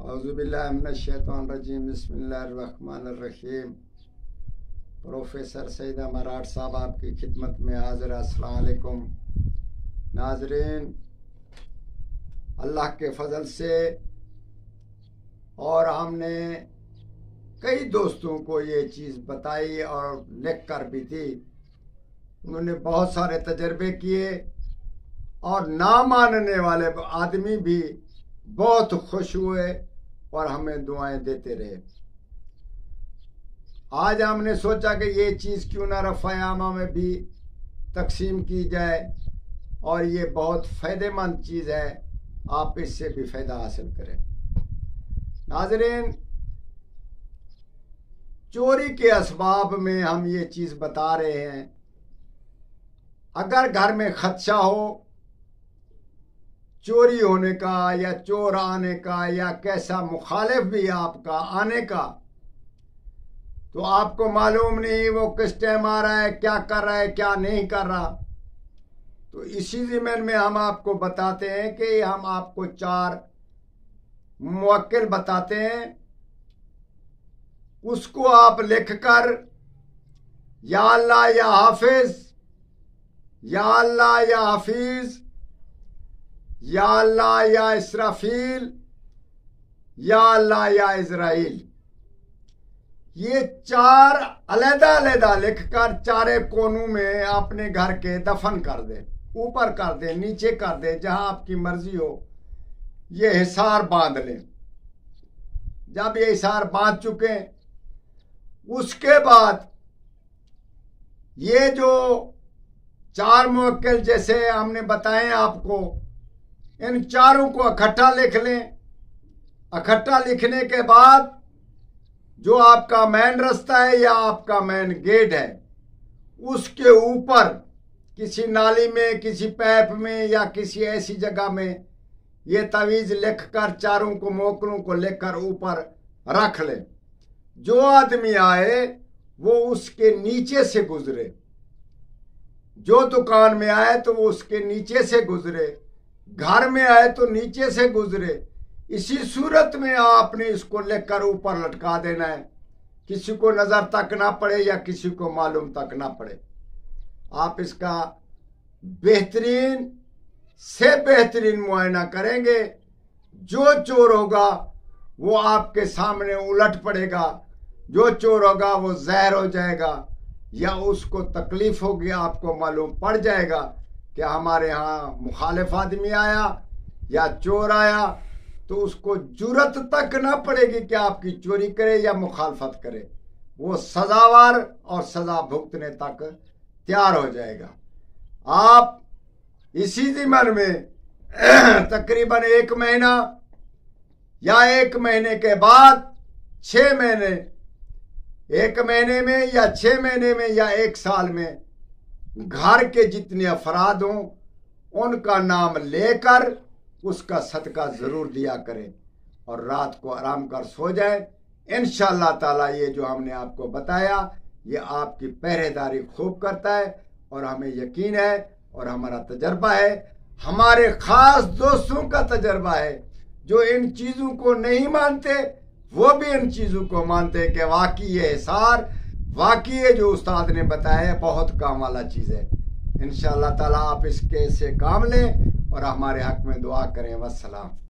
اعوذ باللہ من الشیطان الرجیم بسم اللہ الرحمن الرحیم۔ پروفیسر سعید امارات صاحب آپ کی خدمت میں حاضر۔ السلام علیکم ناظرین، اللہ کے فضل سے اور ہم نے کئی دوستوں کو یہ چیز بتائی اور لکھ کر بھی تھی، انہوں نے بہت سارے تجربے کیے اور نہ ماننے والے آدمی بھی بہت خوش ہوئے اور ہمیں دعائیں دیتے رہے۔ آج ہم نے سوچا کہ یہ چیز کیوں نہ رفع عامہ میں بھی تقسیم کی جائے، اور یہ بہت فائدہ مند چیز ہے، آپ اس سے بھی فائدہ حاصل کریں۔ ناظرین، چوری کے اسباب میں ہم یہ چیز بتا رہے ہیں، اگر گھر میں خدشہ ہو چوری ہونے کا یا چور آنے کا یا کیسا مخالف بھی آپ کا آنے کا، تو آپ کو معلوم نہیں وہ کس ٹائم آ رہا ہے، کیا کر رہا ہے، کیا نہیں کر رہا، تو اسی ضمن میں ہم آپ کو بتاتے ہیں کہ ہم آپ کو 4 موکل بتاتے ہیں، اس کو آپ لکھ کر یا اللہ یا حافظ، یا اللہ یا حفیظ، یا اللہ یا اسرافیل، یا اللہ یا اسرائیل، یہ 4 علیحدہ علیحدہ لکھ کر 4 کونوں میں اپنے گھر کے دفن کر دیں، اوپر کر دیں، نیچے کر دیں، جہاں آپ کی مرضی ہو، یہ حصار باندھ لیں۔ جب یہ حصار باندھ چکے، اس کے بعد یہ جو 4 موکل جیسے ہم نے بتائے آپ کو، ان 4 کو اکٹھا لکھ لیں۔ اکٹھا لکھنے کے بعد جو آپ کا مین رستہ ہے یا آپ کا مین گیٹ ہے، اس کے اوپر کسی نالی میں، کسی پیپ میں یا کسی ایسی جگہ میں یہ تعویذ لکھ کر 4 کو موکلوں کو لکھ کر اوپر رکھ لیں۔ جو آدمی آئے وہ اس کے نیچے سے گزرے، جو دکان میں آئے تو وہ اس کے نیچے سے گزرے، گھر میں آئے تو نیچے سے گزرے۔ اسی صورت میں آپ نے اس کو لکھ کر اوپر لٹکا دینا ہے، کسی کو نظر تک نہ پڑے یا کسی کو معلوم تک نہ پڑے۔ آپ اس کا بہترین سے بہترین معائنہ کریں گے، جو چور ہوگا وہ آپ کے سامنے الٹ پڑے گا، جو چور ہوگا وہ زہر ہو جائے گا، یا اس کو تکلیف ہوگی، آپ کو معلوم پڑ جائے گا کہ ہمارے ہاں مخالف آدمی آیا یا چور آیا، تو اس کو جرت تک نہ پڑے گی کہ آپ کی چوری کرے یا مخالفت کرے، وہ سزاوار اور سزا بھگتنے تک تیار ہو جائے گا۔ آپ اسی ضمن میں تقریباً 1 مہینہ یا 1 مہینے کے بعد 6 مہینے، 1 مہینے میں یا 6 مہینے میں یا 1 سال میں گھر کے جتنے افراد ہوں ان کا نام لے کر اس کا صدقہ ضرور دیا کریں، اور رات کو آرام کر سو جائیں۔ انشاءاللہ تعالی یہ جو ہم نے آپ کو بتایا یہ آپ کی پہرے داری خوب کرتا ہے، اور ہمیں یقین ہے اور ہمارا تجربہ ہے، ہمارے خاص دوستوں کا تجربہ ہے جو ان چیزوں کو نہیں مانتے، وہ بھی ان چیزوں کو مانتے ہیں کہ واقعی یہ حصار، واقعی یہ جو استاد نے بتایا ہے بہت کام والا چیز ہے۔ انشاءاللہ تعالی آپ اس کے سے کام لیں اور ہمارے حق میں دعا کریں۔ والسلام۔